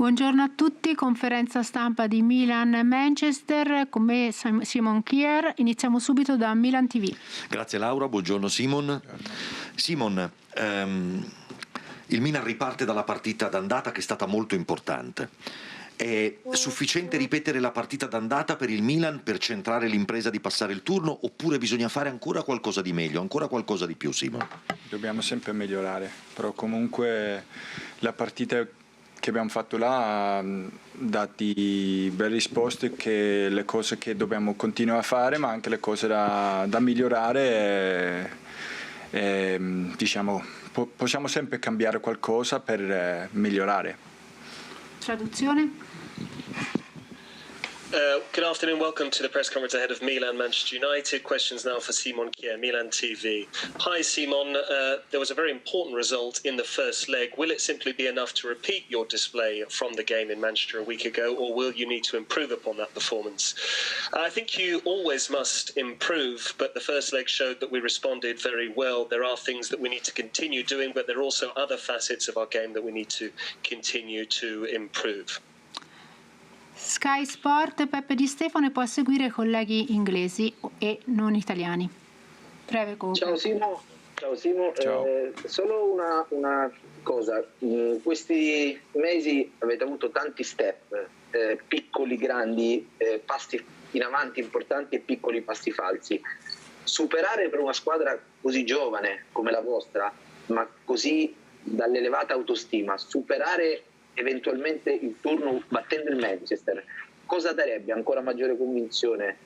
Buongiorno a tutti, conferenza stampa di Milan-Manchester, con me Simon Kier. Iniziamo subito da Milan TV. Grazie Laura, buongiorno Simon. Simon, il Milan riparte dalla partita d'andata che è stata molto importante. È sufficiente ripetere la partita d'andata per il Milan per centrare l'impresa di passare il turno, oppure bisogna fare ancora qualcosa di meglio, ancora qualcosa di più, Simon? Dobbiamo sempre migliorare, però comunque la partita che abbiamo fatto là ha dato belle risposte, che le cose che dobbiamo continuare a fare, ma anche le cose da migliorare. Diciamo, possiamo sempre cambiare qualcosa per migliorare. Traduzione? Good afternoon, welcome to the press conference ahead of Milan-Manchester United. Questions now for Simon Kier, Milan TV. Hi Simon, there was a very important result in the first leg. Will it simply be enough to repeat your display from the game in Manchester a week ago, or will you need to improve upon that performance? I think you always must improve, but the first leg showed that we responded very well. There are things that we need to continue doing, but there are also other facets of our game that we need to continue to improve. Sky Sport, Peppe Di Stefano, e poi a seguire colleghi inglesi e non italiani. Prego. Ciao Simo. Ciao. Solo una cosa, in questi mesi avete avuto tanti step, piccoli, grandi, passi in avanti importanti e piccoli passi falsi. Superare per una squadra così giovane come la vostra, ma così dall'elevata autostima, superare eventualmente il turno battendo il Manchester, cosa darebbe? Ancora maggiore convinzione,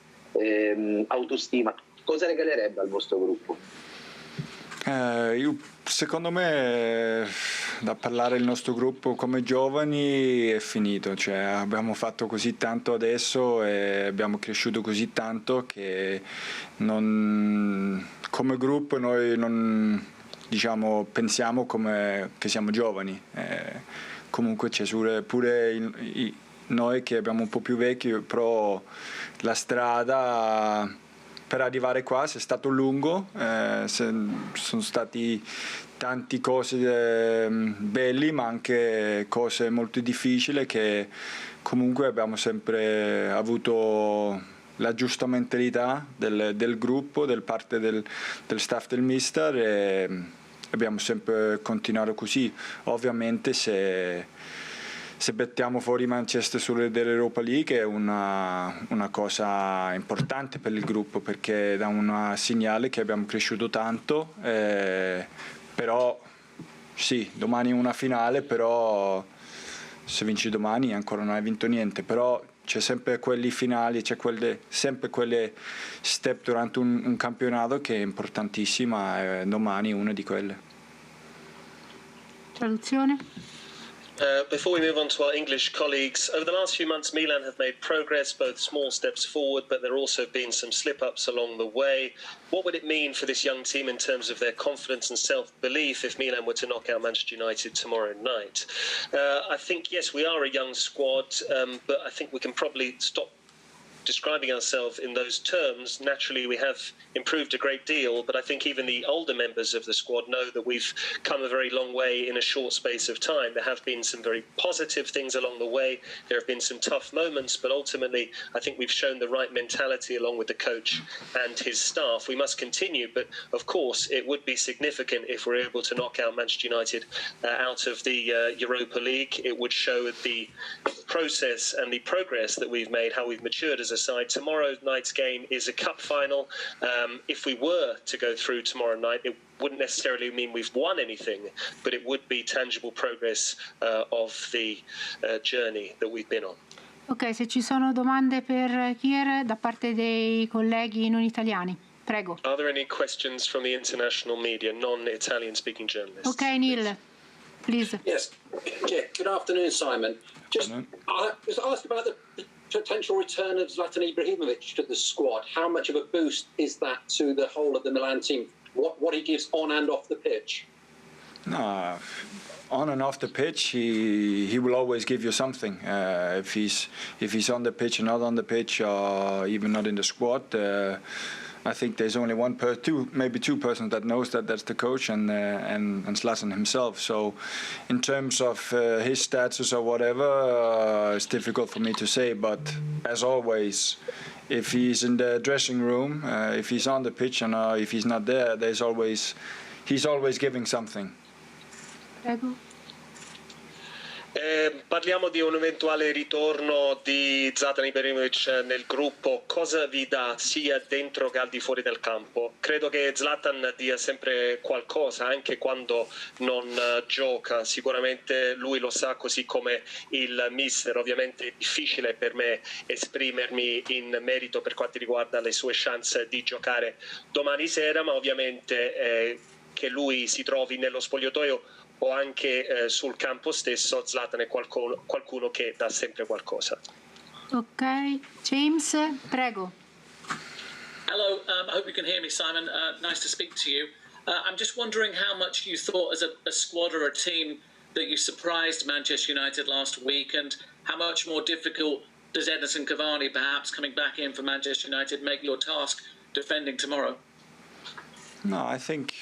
autostima? Cosa regalerebbe al vostro gruppo? Secondo me, da parlare il nostro gruppo come giovani è finito, cioè abbiamo fatto così tanto adesso e abbiamo cresciuto così tanto che come gruppo noi non, diciamo, pensiamo che siamo giovani. Comunque c'è pure noi che abbiamo un po' più vecchi, però la strada per arrivare qua è stato lungo, sono stati tante cose belle, ma anche cose molto difficili, che comunque abbiamo sempre avuto la giusta mentalità del gruppo, del parte del staff del mister, e abbiamo sempre continuato così. Ovviamente se mettiamo fuori Manchester dell'Europa League è una cosa importante per il gruppo, perché dà un segnale che abbiamo cresciuto tanto, però sì, domani è una finale, però se vinci domani ancora non hai vinto niente, però c'è sempre quelli finali, sempre quelle step durante un campionato che è importantissima, e domani è una di quelle. Traduzione? Before we move on to our English colleagues, over the last few months Milan have made progress, both small steps forward, but there have also been some slip-ups along the way. What would it mean for this young team in terms of their confidence and self-belief if Milan were to knock out Manchester United tomorrow night? I think, yes, we are a young squad, but I think we can probably stop describing ourselves in those terms. Naturally, we have improved a great deal, but I think even the older members of the squad know that we've come a very long way in a short space of time. There have been some very positive things along the way. There have been some tough moments, but ultimately, I think we've shown the right mentality along with the coach and his staff. We must continue, but of course, it would be significant if we're able to knock out Manchester United out of the Europa League. It would show the process and the progress that we've made, how we've matured as a side. Tomorrow night's game is a cup final. If we were to go through tomorrow night, it wouldn't necessarily mean we've won anything, but it would be tangible progress of the journey that we've been on. Ok, se ci sono domande per Kier da parte dei colleghi non italiani, prego. Are there any questions from the international media, non-Italian speaking journalists? Ok, Neil, please. Yes. Yeah. Good afternoon, Simon. I was asked about the potential return of Zlatan Ibrahimovic to the squad. How much of a boost is that to the whole of the Milan team? What he gives on and off the pitch? No, on and off the pitch, he will always give you something. If he's on the pitch or not on the pitch, or even not in the squad, I think there's only maybe two persons that knows that that's the coach and Zlatan himself. So, in terms of his status or whatever, it's difficult for me to say. But as always, if he's in the dressing room, if he's on the pitch, and if he's not there, he's always giving something. Prego. Parliamo di un eventuale ritorno di Zlatan Ibrahimovic nel gruppo. Cosa vi dà sia dentro che al di fuori del campo? Credo che Zlatan dia sempre qualcosa anche quando non gioca, sicuramente lui lo sa, così come il mister. Ovviamente è difficile per me esprimermi in merito per quanto riguarda le sue chance di giocare domani sera, ma ovviamente che lui si trovi nello spogliatoio o anche sul campo stesso, Zlatan è qualcuno che dà sempre qualcosa. Ok, James, prego. Hello, I hope you can hear me, Simon. Nice to speak to you. I'm just wondering how much you thought as a squad or a team that you surprised Manchester United last week, and how much more difficult does Edinson Cavani, perhaps coming back in for Manchester United, make your task defending tomorrow? No, I think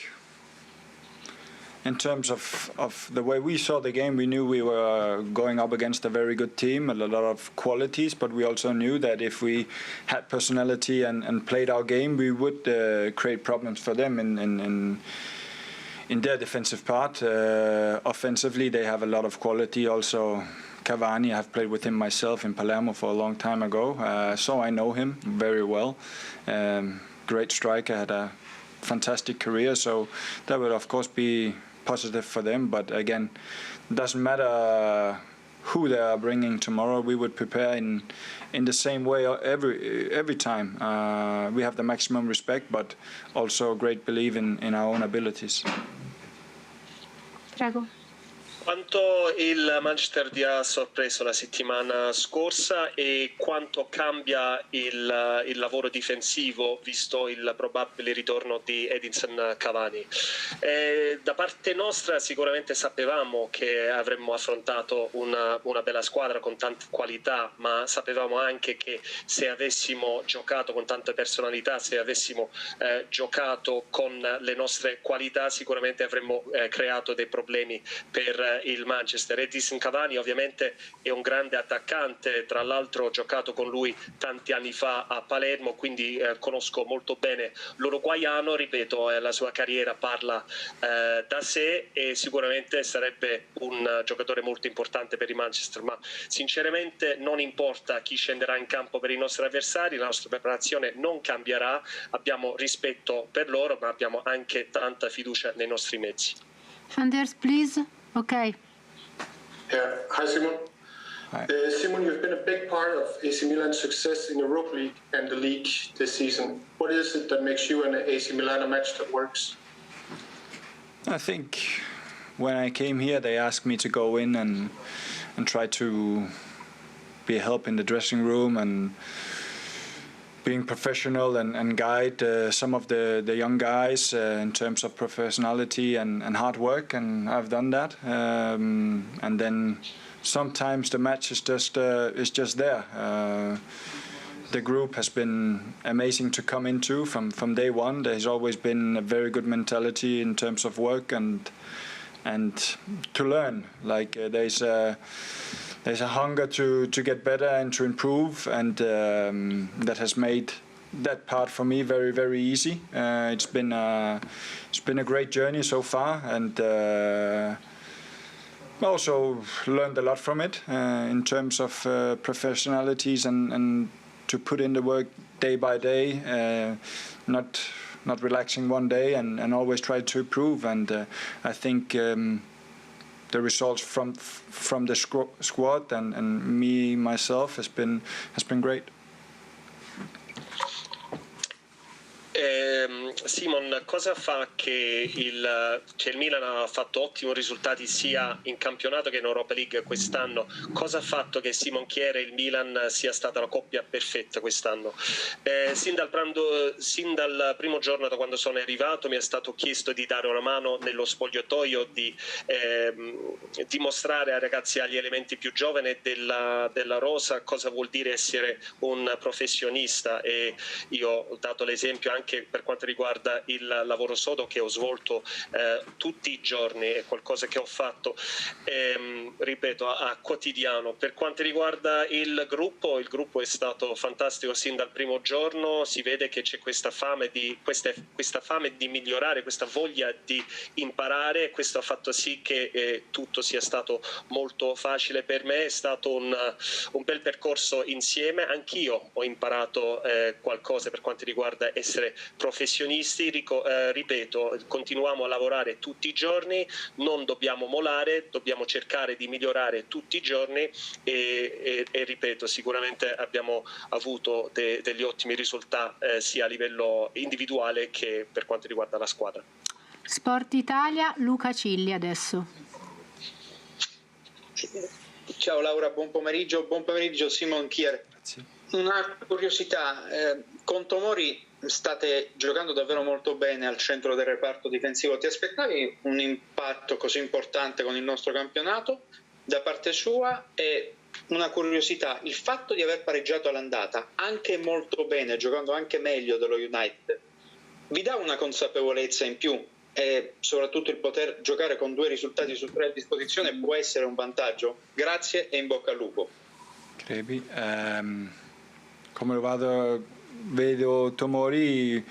in terms of the way we saw the game, we knew we were going up against a very good team, a lot of qualities, but we also knew that if we had personality and played our game, we would create problems for them in their defensive part. Offensively, they have a lot of quality. Also, Cavani, I have played with him myself in Palermo for a long time ago, so I know him very well. Great striker, had a fantastic career, so that would of course be positive for them. But again, it doesn't matter who they are bringing tomorrow. We would prepare in the same way every time. We have the maximum respect, but also great belief in our own abilities. Prego. Quanto il Manchester vi ha sorpreso la settimana scorsa e quanto cambia il lavoro difensivo visto il probabile ritorno di Edinson Cavani? Da parte nostra sicuramente sapevamo che avremmo affrontato una bella squadra con tante qualità, ma sapevamo anche che se avessimo giocato con tante personalità, se avessimo giocato con le nostre qualità, sicuramente avremmo creato dei problemi per il Manchester. Edinson Cavani ovviamente è un grande attaccante, tra l'altro ho giocato con lui tanti anni fa a Palermo, quindi conosco molto bene l'uruguaiano, ripeto, la sua carriera parla da sé e sicuramente sarebbe un giocatore molto importante per il Manchester, ma sinceramente non importa chi scenderà in campo per i nostri avversari, la nostra preparazione non cambierà, abbiamo rispetto per loro, ma abbiamo anche tanta fiducia nei nostri mezzi. Anders, please. Ok. Hi, Simon. Hi. Simon, you've been a big part of AC Milan's success in the Europa League and the league this season. What is it that makes you and AC Milan a match that works? I think when I came here, they asked me to go in and try to be a help in the dressing room and being professional and guide some of the young guys in terms of professionality and hard work, and I've done that. And then sometimes the match is just there. The group has been amazing to come into from day one. There's always been a very good mentality in terms of work and to learn. Like there's a hunger to get better and to improve, and that has made that part for me very, very easy. It's been a great journey so far, and also learned a lot from it in terms of professionalities and to put in the work day by day, not relaxing one day, and always try to improve. And I think the results from the squad and me myself has been great. Simon, cosa fa che il Milan ha fatto ottimi risultati sia in campionato che in Europa League quest'anno? Cosa ha fatto che Simon Kjær e il Milan sia stata la coppia perfetta quest'anno? Sin dal primo giorno, da quando sono arrivato, mi è stato chiesto di dare una mano nello spogliatoio, di dimostrare ai ragazzi, agli elementi più giovani della rosa cosa vuol dire essere un professionista, e io ho dato l'esempio anche anche per quanto riguarda il lavoro sodo che ho svolto tutti i giorni, è qualcosa che ho fatto ripeto a quotidiano. Per quanto riguarda il gruppo è stato fantastico sin dal primo giorno, si vede che c'è questa fame di migliorare, questa voglia di imparare, questo ha fatto sì che tutto sia stato molto facile per me. È stato un bel percorso insieme, anch'io ho imparato qualcosa per quanto riguarda essere professionisti. Ripeto, continuiamo a lavorare tutti i giorni, non dobbiamo molare, dobbiamo cercare di migliorare tutti i giorni e ripeto, sicuramente abbiamo avuto degli ottimi risultati sia a livello individuale che per quanto riguarda la squadra. Sport Italia, Luca Cilli adesso. Ciao Laura, buon pomeriggio Simon Kier. Grazie. Una curiosità, con Tomori state giocando davvero molto bene al centro del reparto difensivo, ti aspettavi un impatto così importante con il nostro campionato da parte sua? E una curiosità, il fatto di aver pareggiato all'andata anche molto bene, giocando anche meglio dello United, vi dà una consapevolezza in più? E soprattutto il poter giocare con 2 risultati su 3 a disposizione può essere un vantaggio? Grazie e in bocca al lupo. Crepi, come vedo Tomori,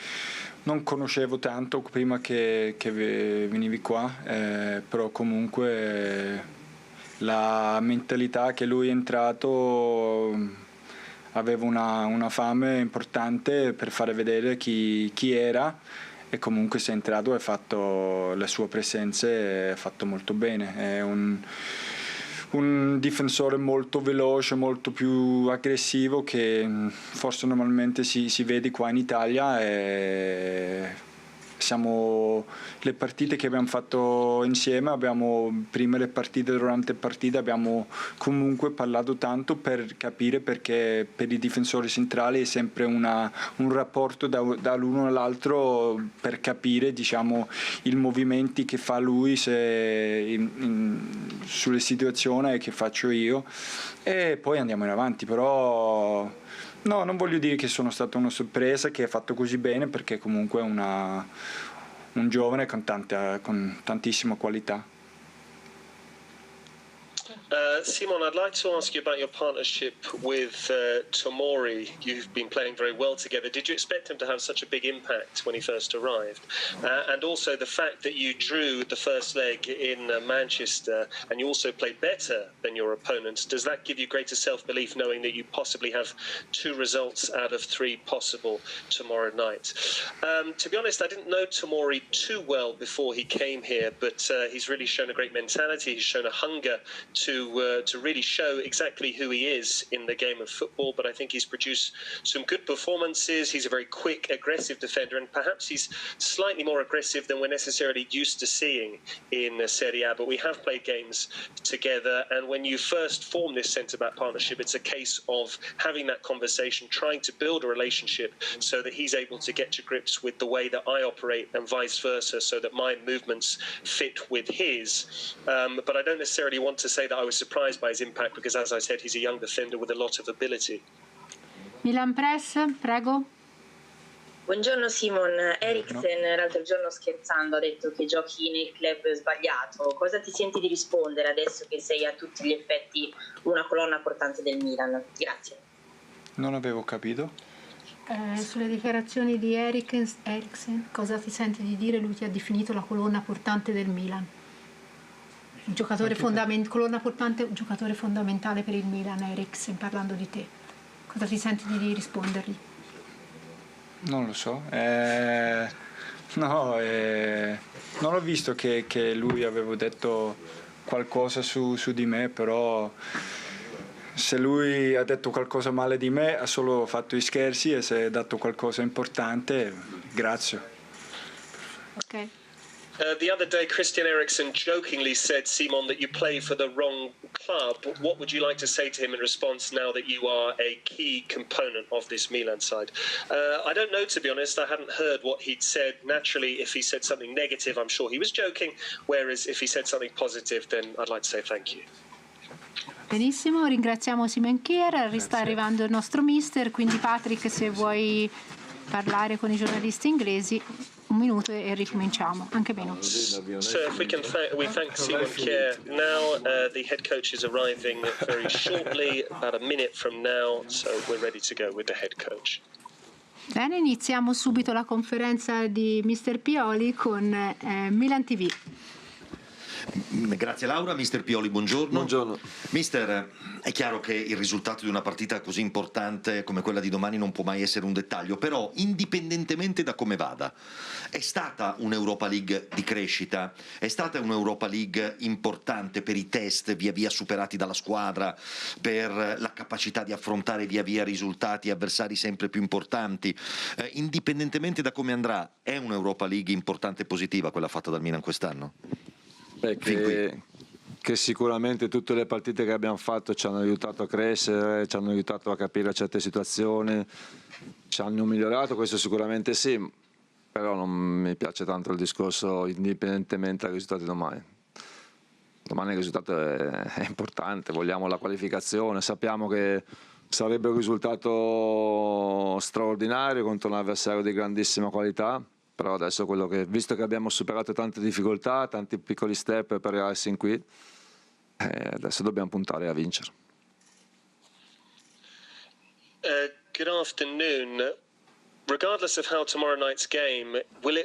non conoscevo tanto prima che venivi qua, però comunque la mentalità che lui è entrato aveva una fame importante per fare vedere chi era, e comunque si è entrato e ha fatto le sue presenze, ha fatto molto bene. È un difensore molto veloce, molto più aggressivo che forse normalmente si vede qua in Italia, e le partite che abbiamo fatto insieme, prima le partite, durante le partite abbiamo comunque parlato tanto per capire, perché per i difensori centrali è sempre un rapporto dall'uno all'altro per capire, diciamo, i movimenti che fa lui sulle situazioni che faccio io, e poi andiamo in avanti. Però no, non voglio dire che sono stata una sorpresa che ha fatto così bene, perché comunque è un giovane con tantissima qualità. Simon, I'd like to ask you about your partnership with Tomori. You've been playing very well together. Did you expect him to have such a big impact when he first arrived? And also the fact that you drew the first leg in Manchester and you also played better than your opponents, does that give you greater self-belief knowing that you possibly have 2 results out of 3 possible tomorrow night? To be honest, I didn't know Tomori too well before he came here, but he's really shown a great mentality. He's shown a hunger to really show exactly who he is in the game of football, but I think he's produced some good performances. He's a very quick, aggressive defender, and perhaps he's slightly more aggressive than we're necessarily used to seeing in Serie A, but we have played games together, and when you first form this centre-back partnership, it's a case of having that conversation, trying to build a relationship so that he's able to get to grips with the way that I operate and vice versa, so that my movements fit with his. But I don't necessarily want to say that I was surprised by his impact, because as I said, he's a young defender with a lot of ability. Milan Press, prego. Buongiorno Simon, Eriksen l'altro giorno scherzando ha detto che giochi nel club sbagliato. Cosa ti senti di rispondere adesso che sei a tutti gli effetti una colonna portante del Milan? Grazie. Non avevo capito. Sulle dichiarazioni di Eriksen, cosa ti senti di dire? Lui ti ha definito la colonna portante del Milan. Un giocatore colonna portante, un giocatore fondamentale per il Milan, Eriksen, parlando di te. Cosa ti senti di rispondergli? Non lo so. Non ho visto che lui aveva detto qualcosa su di me, però se lui ha detto qualcosa male di me ha solo fatto i scherzi, e se ha dato qualcosa importante, grazie. Ok. The other day, Christian Eriksen jokingly said, Simon, that you play for the wrong club. What would you like to say to him in response now that you are a key component of this Milan side? I don't know, to be honest. I hadn't heard what he'd said. Naturally, if he said something negative, I'm sure he was joking. Whereas if he said something positive, then I'd like to say thank you. Benissimo, ringraziamo Simon Kier. Sta arrivando il nostro mister, quindi Patrick, se vuoi parlare con i giornalisti inglesi. Un minuto e ricominciamo, anche meno. So if we can we thank Simon Kjær now. The head coach is arriving very shortly, about a minute from now, so we're ready to go with the head coach. Bene, iniziamo subito la conferenza di Mr. Pioli con Milan TV. Grazie Laura, Mister Pioli, buongiorno. Buongiorno. Mister, è chiaro che il risultato di una partita così importante come quella di domani non può mai essere un dettaglio, però indipendentemente da come vada, è stata un'Europa League di crescita, è stata un'Europa League importante per i test via via superati dalla squadra, per la capacità di affrontare via via risultati e avversari sempre più importanti. Indipendentemente da come andrà, è un'Europa League importante e positiva quella fatta dal Milan quest'anno? Che sicuramente tutte le partite che abbiamo fatto ci hanno aiutato a crescere, ci hanno aiutato a capire certe situazioni, ci hanno migliorato, questo sicuramente sì, però non mi piace tanto il discorso indipendentemente dai risultati domani. Domani il risultato è importante, vogliamo la qualificazione, sappiamo che sarebbe un risultato straordinario contro un avversario di grandissima qualità. Però adesso visto che abbiamo superato tante difficoltà, tanti piccoli step per arrivare sin qui, adesso dobbiamo puntare a vincere. Good afternoon. Regardless of how tomorrow night's game, would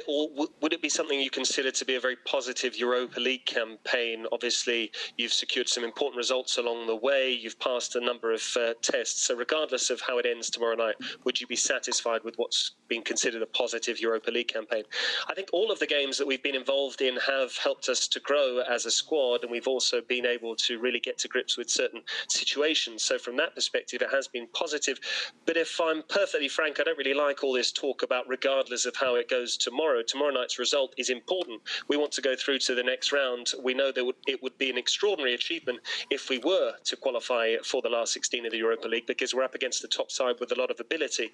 it be something you consider to be a very positive Europa League campaign? Obviously, you've secured some important results along the way. You've passed a number of tests. So regardless of how it ends tomorrow night, would you be satisfied with what's been considered a positive Europa League campaign? I think all of the games that we've been involved in have helped us to grow as a squad, and we've also been able to really get to grips with certain situations. So from that perspective, it has been positive. But if I'm perfectly frank, I don't really like all this talk about regardless of how it goes tomorrow. Tomorrow night's result is important. We want to go through to the next round. We know that it would be an extraordinary achievement if we were to qualify for the last 16 of the Europa League, because we're up against the top side with a lot of ability.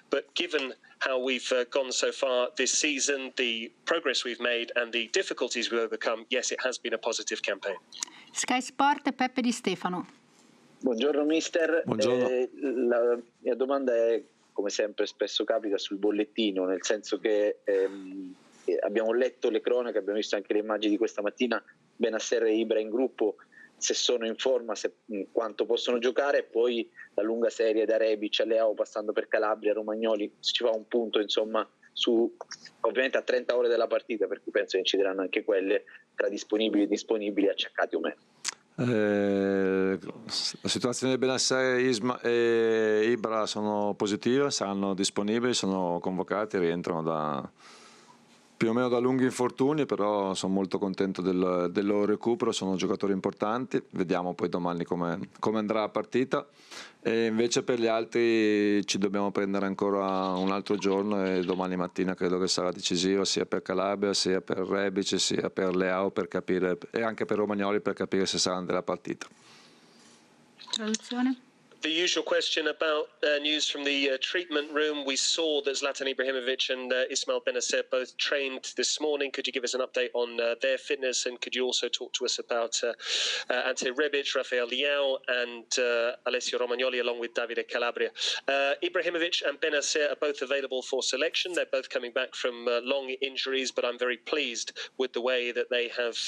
But given how we've gone so far this season, the progress we've made and the difficulties we've overcome, yes, it has been a positive campaign. Sky Sport, Peppe Di Stefano. Buongiorno mister. Buongiorno. La mia domanda è, come sempre spesso capita, sul bollettino, nel senso che abbiamo letto le cronache, abbiamo visto anche le immagini di questa mattina, Benasser e Ibra in gruppo, se sono in forma, quanto possono giocare, e poi la lunga serie da Rebic a Leao passando per Calabria, Romagnoli, si ci fa un punto insomma ovviamente a 30 ore della partita, perché penso che incideranno anche quelle tra disponibili e disponibili, acciaccati o meno. La situazione di Benasser e Ibra sono positive, saranno disponibili, sono convocati, rientrano più o meno da lunghi infortuni, però sono molto contento del loro recupero, sono giocatori importanti, vediamo poi domani come andrà la partita. E invece per gli altri ci dobbiamo prendere ancora un altro giorno, e domani mattina credo che sarà decisivo sia per Calabria, sia per Rebic, sia per Leao, per capire, e anche per Romagnoli, per capire se saranno della partita. Traduzione. The usual question about news from the treatment room. We saw that Zlatan Ibrahimovic and Ismail Benasser both trained this morning. Could you give us an update on their fitness, and could you also talk to us about Ante Rebic, Rafael Leao and Alessio Romagnoli, along with Davide Calabria? Ibrahimovic and Benasser are both available for selection. They're both coming back from long injuries, but I'm very pleased with the way that they have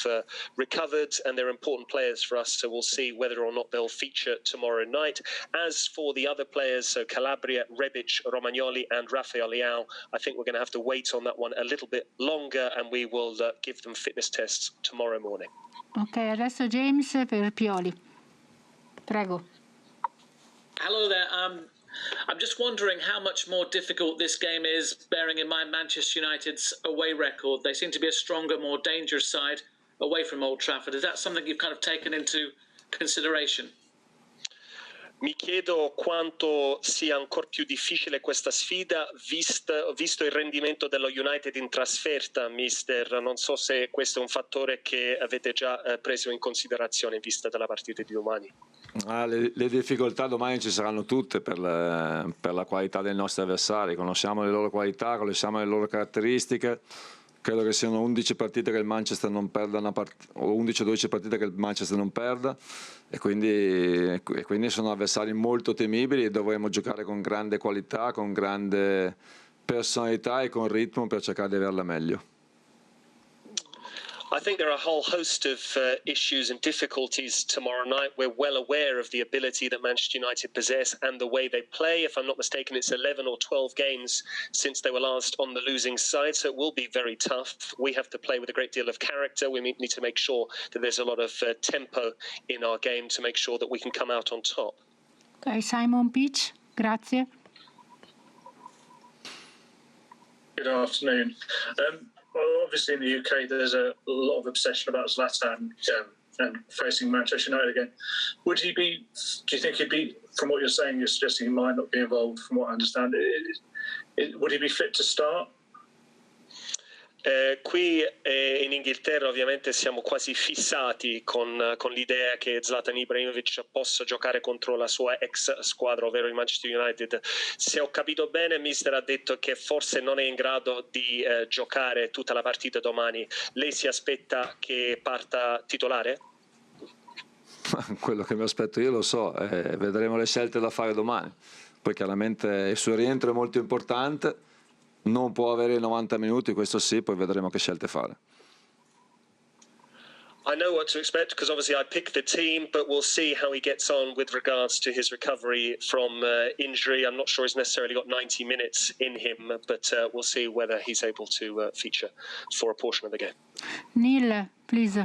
recovered, and they're important players for us, so we'll see whether or not they'll feature tomorrow night. As for the other players, so Calabria, Rebic, Romagnoli and Rafael Leao, I think we're going to have to wait on that one a little bit longer, and we will give them fitness tests tomorrow morning. Ok, adesso James per Pioli. Prego. Hello there. I'm just wondering how much more difficult this game is, bearing in mind Manchester United's away record. They seem to be a stronger, more dangerous side away from Old Trafford. Is that something you've kind of taken into consideration? Mi chiedo quanto sia ancora più difficile questa sfida, visto il rendimento dello United in trasferta, mister. Non so se questo è un fattore che avete già preso in considerazione vista dalla partita di domani. Le difficoltà domani ci saranno tutte per la qualità dei nostri avversari. Conosciamo le loro qualità, conosciamo le loro caratteristiche. Credo che siano 11 partite che il Manchester non perda o 11 o 12 partite che il Manchester non perda, e quindi sono avversari molto temibili e dovremo giocare con grande qualità, con grande personalità e con ritmo per cercare di averla meglio. I think there are a whole host of issues and difficulties tomorrow night. We're well aware of the ability that Manchester United possess and the way they play. If I'm not mistaken, it's 11 or 12 games since they were last on the losing side, so it will be very tough. We have to play with a great deal of character. We need to make sure that there's a lot of tempo in our game to make sure that we can come out on top. Ok, Simon Pitch, grazie. Good afternoon. Well, obviously in the UK there's a lot of obsession about Zlatan and facing Manchester United again. Do you think he'd be, from what you're saying, you're suggesting he might not be involved, from what I understand, would he be fit to start? Qui in Inghilterra ovviamente siamo quasi fissati con l'idea che Zlatan Ibrahimovic possa giocare contro la sua ex squadra, ovvero il Manchester United. Se ho capito bene, mister ha detto che forse non è in grado di giocare tutta la partita domani. Lei si aspetta che parta titolare? Quello che mi aspetto io lo so, vedremo le scelte da fare domani. Poi chiaramente il suo rientro è molto importante. Non può avere 90 minuti, questo sì, poi vedremo che scelte fare. I know what to expect because obviously I picked the team, but we'll see how he gets on with regards to his recovery from injury. I'm not sure he's necessarily got 90 minutes in him, but we'll see whether he's able to feature for a portion of the game. Neil, please.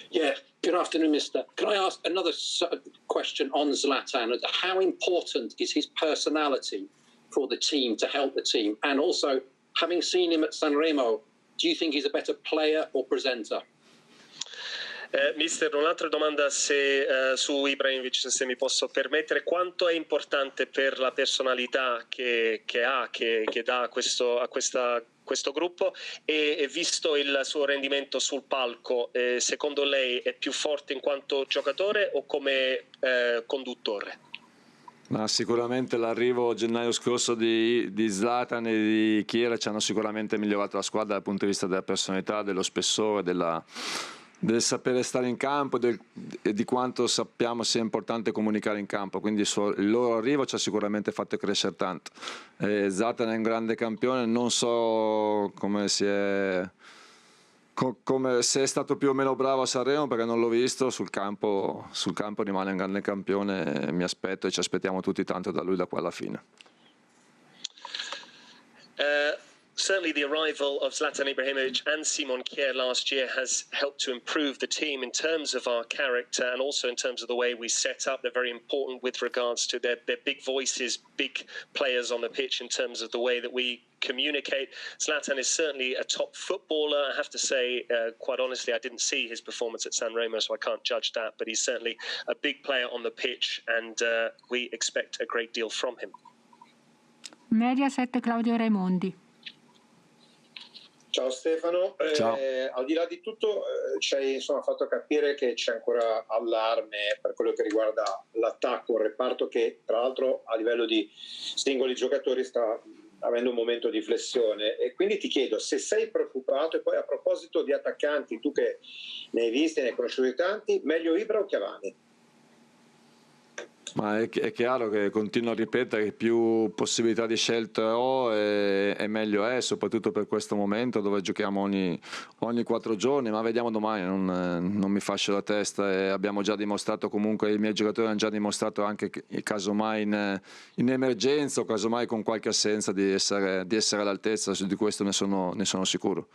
Yeah, good afternoon, Mister. Can I ask another question on Zlatan? How important is his personality for the team, to help the team? And also, having seen him at Sanremo, do you think he's a better player or presenter? Mister, un'altra domanda su Ibrahimovic, se mi posso permettere. Quanto è importante per la personalità che dà a questo gruppo, e visto il suo rendimento sul palco, secondo lei è più forte in quanto giocatore o come conduttore? Ma sicuramente l'arrivo gennaio scorso di Zlatan e di Chiera ci hanno sicuramente migliorato la squadra dal punto di vista della personalità, dello spessore, del sapere stare in campo e di quanto sappiamo sia importante comunicare in campo, quindi il loro arrivo ci ha sicuramente fatto crescere tanto. Zlatan è un grande campione, non so se è stato più o meno bravo a Sanremo perché non l'ho visto. Sul campo rimane un grande campione, mi aspetto e ci aspettiamo tutti tanto da lui da qua alla fine. Certainly the arrival of Zlatan Ibrahimovic and Simon Kjær last year has helped to improve the team in terms of our character and also in terms of the way we set up. They're very important with regards to their big voices, big players on the pitch in terms of the way that we communicate. Zlatan is certainly a top footballer. I have to say, quite honestly, I didn't see his performance at Sanremo, so I can't judge that, but he's certainly a big player on the pitch and we expect a great deal from him. Mediaset, Claudio Raimondi. Ciao Stefano, Ciao. Al di là di tutto ci hai fatto capire che c'è ancora allarme per quello che riguarda l'attacco, un reparto che tra l'altro a livello di singoli giocatori sta avendo un momento di flessione, e quindi ti chiedo se sei preoccupato. E poi a proposito di attaccanti, tu che ne hai visti, ne hai conosciuti tanti, meglio Ibra o Cavani? Ma è chiaro che continuo a ripetere che più possibilità di scelta ho e meglio è, soprattutto per questo momento dove giochiamo ogni 4 giorni, ma vediamo domani, non mi fascio la testa, e abbiamo già dimostrato, comunque i miei giocatori hanno già dimostrato anche casomai in emergenza o casomai con qualche assenza di essere all'altezza, di questo ne sono sicuro.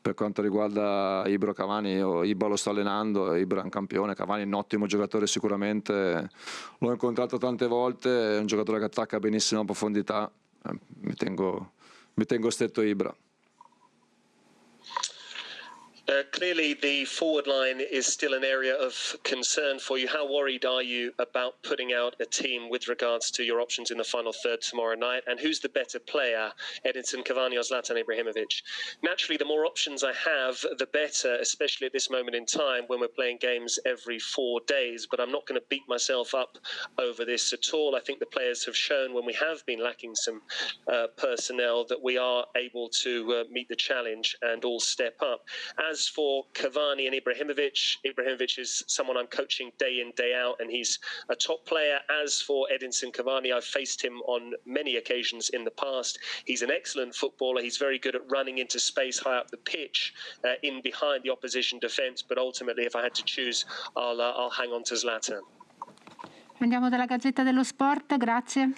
Per quanto riguarda Ibra Cavani, Ibra lo sto allenando, Ibra è un campione, Cavani è un ottimo giocatore sicuramente, l'ho incontrato tante volte, è un giocatore che attacca benissimo a profondità, mi tengo stretto Ibra. Clearly, the forward line is still an area of concern for you. How worried are you about putting out a team with regards to your options in the final third tomorrow night? And who's the better player, Edinson Cavani or Zlatan Ibrahimovic? Naturally, the more options I have, the better, especially at this moment in time when we're playing games every 4 days. But I'm not going to beat myself up over this at all. I think the players have shown when we have been lacking some personnel that we are able to meet the challenge and all step up. As for Cavani and Ibrahimovic is someone I'm coaching day in, day out, and he's a top player. As for Edinson Cavani, I've faced him on many occasions in the past. He's an excellent footballer. He's very good at running into space high up the pitch, in behind the opposition defence. But ultimately, if I had to choose, I'll hang on to Zlatan. Andiamo dalla Gazzetta dello Sport, grazie.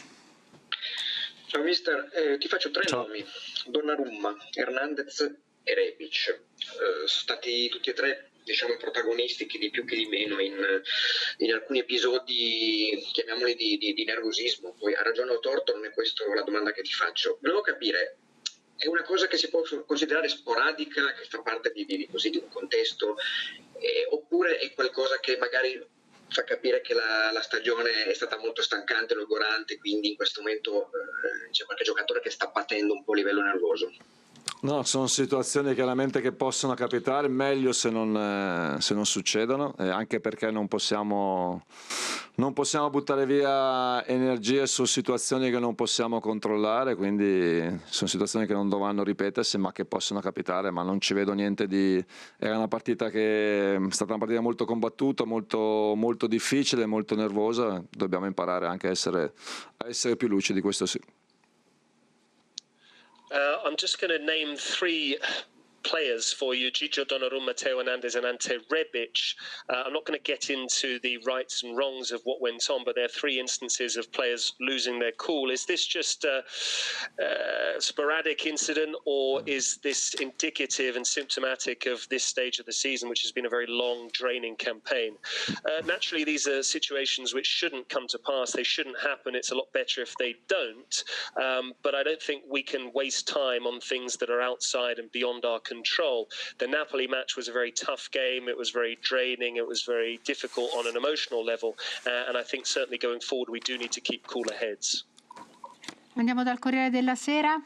Ciao mister, ti faccio 3 nomi: Donnarumma, Hernandez e Rebic. Sono stati tutti e 3, diciamo, protagonisti, chi di più che di meno, in alcuni episodi, chiamiamoli di nervosismo. Poi a ragione o torto, non è questa la domanda che ti faccio. Volevo capire, è una cosa che si può considerare sporadica, che fa parte di un contesto, oppure è qualcosa che magari fa capire che la stagione è stata molto stancante, logorante, quindi in questo momento c'è qualche giocatore che sta patendo un po' a livello nervoso? No, sono situazioni chiaramente che possono capitare, meglio se non succedono, anche perché non possiamo buttare via energie su situazioni che non possiamo controllare, quindi sono situazioni che non dovranno ripetersi ma che possono capitare, ma non ci vedo niente di... Era una partita che è stata una partita molto combattuta, molto, molto difficile, molto nervosa, dobbiamo imparare anche a essere più lucidi, questo sì. I'm just going to name 3 players for you: Gigio Donnarumma, Teo Hernandez and Ante Rebic. I'm not going to get into the rights and wrongs of what went on, but there are 3 instances of players losing their cool. Is this just a sporadic incident, or is this indicative and symptomatic of this stage of the season, which has been a very long, draining campaign? Naturally, these are situations which shouldn't come to pass. They shouldn't happen. It's a lot better if they don't. But I don't think we can waste time on things that are outside and beyond our control. The Napoli match was a very tough game. It was very draining. It was very difficult on an emotional level. And I think certainly going forward we do need to keep cooler heads. Andiamo dal Corriere della Sera.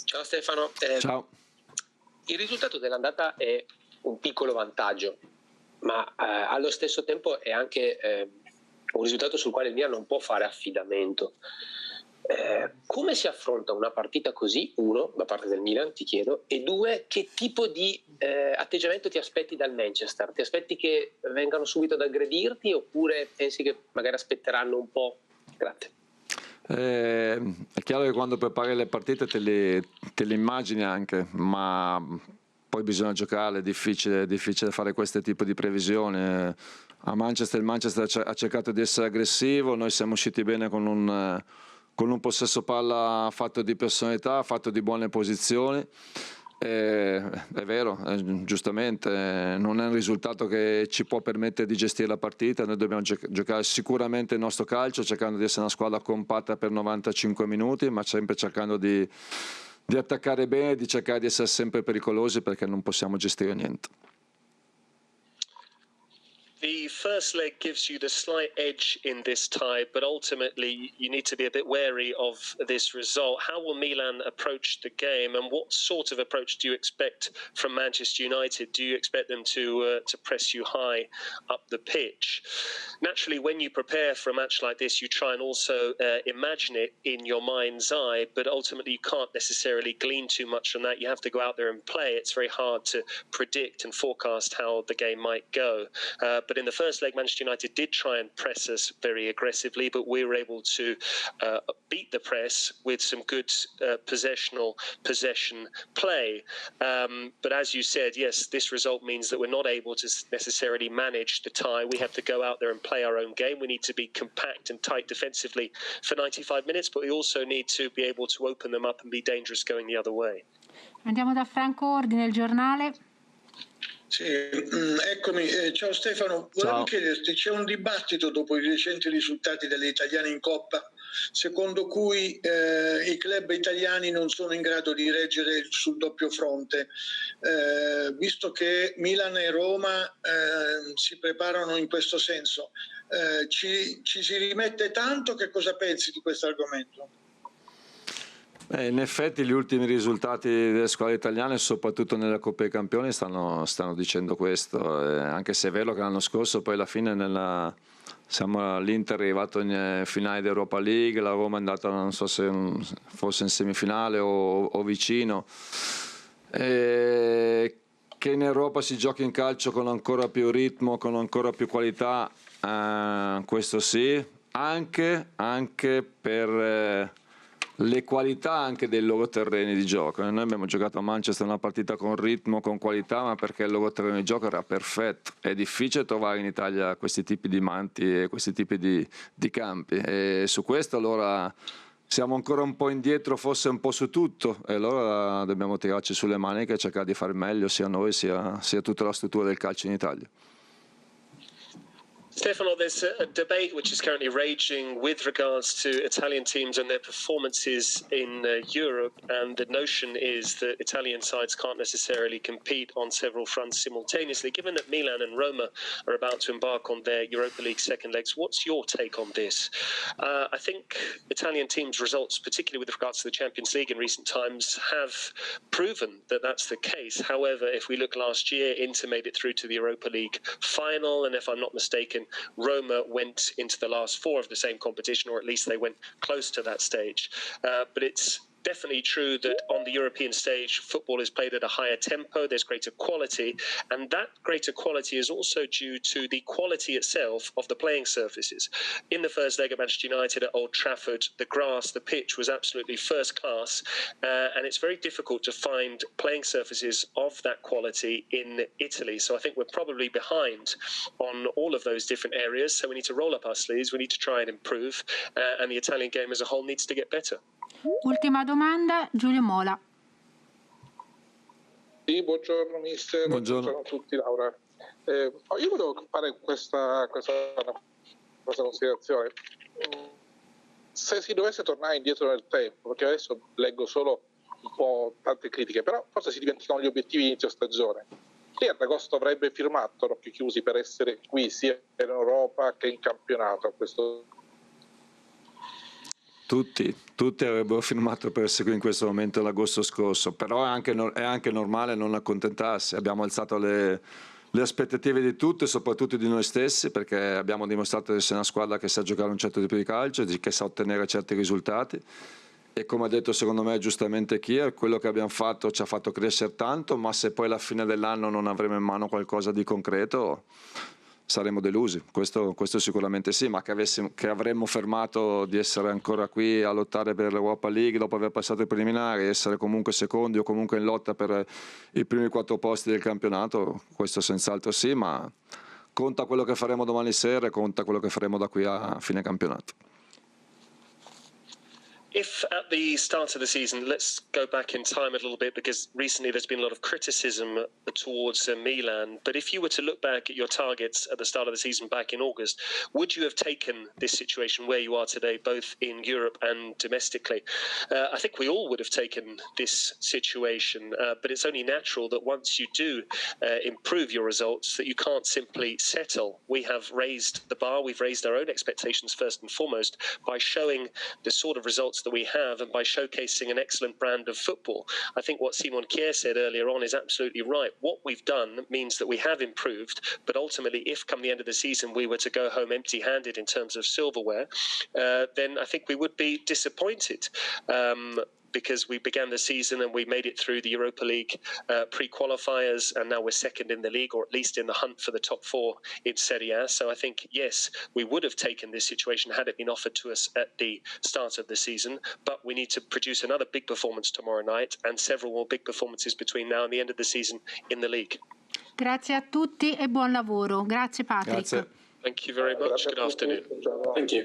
Ciao Stefano. Ciao. Il risultato dell'andata è un piccolo vantaggio, ma allo stesso tempo è anche un risultato sul quale il Milan non può fare affidamento. Come si affronta una partita così, 1, da parte del Milan, ti chiedo, e 2, che tipo di atteggiamento ti aspetti dal Manchester? Ti aspetti che vengano subito ad aggredirti oppure pensi che magari aspetteranno un po'? Grazie. È chiaro che quando prepari le partite te le immagini anche, ma poi bisogna giocare, è difficile fare questo tipo di previsioni. A Manchester, il Manchester ha cercato di essere aggressivo, noi siamo usciti bene con un possesso palla fatto di personalità, fatto di buone posizioni. È vero, giustamente non è un risultato che ci può permettere di gestire la partita. Noi dobbiamo giocare sicuramente il nostro calcio, cercando di essere una squadra compatta per 95 minuti, ma sempre cercando di attaccare bene, di cercare di essere sempre pericolosi, perché non possiamo gestire niente. The first leg gives you the slight edge in this tie, but ultimately you need to be a bit wary of this result. How will Milan approach the game, and what sort of approach do you expect from Manchester United? Do you expect them to press you high up the pitch? Naturally, when you prepare for a match like this, you try and also imagine it in your mind's eye, but ultimately you can't necessarily glean too much from that. You have to go out there and play. It's very hard to predict and forecast how the game might go. But in the first leg, Manchester United did try and press us very aggressively, but we were able to beat the press with some good possession play. But as you said, yes, this result means that we're not able to necessarily manage the tie. We have to go out there and play our own game. We need to be compact and tight defensively for 95 minutes, but we also need to be able to open them up and be dangerous going the other way. Andiamo da Franco Ordine, il giornale. Sì, eccomi. Ciao Stefano, volevo chiederti, c'è un dibattito dopo i recenti risultati delle italiane in Coppa secondo cui i club italiani non sono in grado di reggere sul doppio fronte, visto che Milan e Roma si preparano in questo senso. Ci si rimette tanto? Che cosa pensi di questo argomento? In effetti gli ultimi risultati delle squadre italiane, soprattutto nella Coppa dei Campioni, stanno dicendo questo, anche se è vero che l'anno scorso poi alla fine l'Inter è arrivato in finale di Europa League, la Roma è andata, non so se fosse in semifinale o vicino, che in Europa si giochi in calcio con ancora più ritmo, con ancora più qualità, questo sì, anche per le qualità anche dei loro terreni di gioco. Noi abbiamo giocato a Manchester una partita con ritmo, con qualità, ma perché il loro terreno di gioco era perfetto. È difficile trovare in Italia questi tipi di manti e questi tipi di campi, e su questo allora siamo ancora un po' indietro, forse un po' su tutto, e allora dobbiamo tirarci sulle maniche e cercare di fare meglio, sia noi sia tutta la struttura del calcio in Italia. Stefano, there's a debate which is currently raging with regards to Italian teams and their performances in Europe, and the notion is that Italian sides can't necessarily compete on several fronts simultaneously. Given that Milan and Roma are about to embark on their Europa League second legs, what's your take on this? I think Italian teams' results, particularly with regards to the Champions League in recent times, have proven that that's the case. However, if we look last year, Inter made it through to the Europa League final, and if I'm not mistaken, Roma went into the last four of the same competition, or at least they went close to that stage. But it's definitely true that on the European stage, football is played at a higher tempo, there's greater quality, and that greater quality is also due to the quality itself of the playing surfaces. In the first leg at Manchester United at Old Trafford, the grass, the pitch was absolutely first class, and it's very difficult to find playing surfaces of that quality in Italy. So I think we're probably behind on all of those different areas, so we need to roll up our sleeves, we need to try and improve, and the Italian game as a whole needs to get better. Ultima domanda, Giulio Mola. Sì, buongiorno mister, buongiorno a tutti, Laura. Io volevo fare questa considerazione. Se si dovesse tornare indietro nel tempo, perché adesso leggo solo un po' tante critiche, però forse si dimenticano gli obiettivi di inizio stagione. Lì ad agosto avrebbe firmato a occhi chiusi per essere qui sia in Europa che in campionato a questo. Tutti avrebbero firmato per essere qui in questo momento l'agosto scorso, però è anche normale non accontentarsi. Abbiamo alzato le aspettative di tutti e soprattutto di noi stessi, perché abbiamo dimostrato di essere una squadra che sa giocare un certo tipo di calcio, che sa ottenere certi risultati, e come ha detto secondo me giustamente Kier, quello che abbiamo fatto ci ha fatto crescere tanto, ma se poi alla fine dell'anno non avremo in mano qualcosa di concreto saremo delusi, questo sicuramente sì, ma che avremmo fermato di essere ancora qui a lottare per l'Europa League dopo aver passato i preliminari, essere comunque secondi o comunque in lotta per i primi 4 posti del campionato, questo senz'altro sì, ma conta quello che faremo domani sera e conta quello che faremo da qui a fine campionato. If at the start of the season, let's go back in time a little bit, because recently there's been a lot of criticism towards Milan, but if you were to look back at your targets at the start of the season back in August, would you have taken this situation where you are today, both in Europe and domestically? I think we all would have taken this situation, but it's only natural that once you do improve your results, that you can't simply settle. We have raised the bar, we've raised our own expectations first and foremost by showing the sort of results that we have and by showcasing an excellent brand of football. I think what Simon Kier said earlier on is absolutely right. What we've done means that we have improved, but ultimately if come the end of the season we were to go home empty-handed in terms of silverware, then I think we would be disappointed. Because we began the season and we made it through the Europa League pre-qualifiers, and now we're second in the league, or at least in the hunt for the top 4 in Serie A. So I think, yes, we would have taken this situation had it been offered to us at the start of the season, but we need to produce another big performance tomorrow night and several more big performances between now and the end of the season in the league. Grazie a tutti e buon lavoro. Grazie Patrick. Grazie. Thank you very much. Good afternoon. Thank you.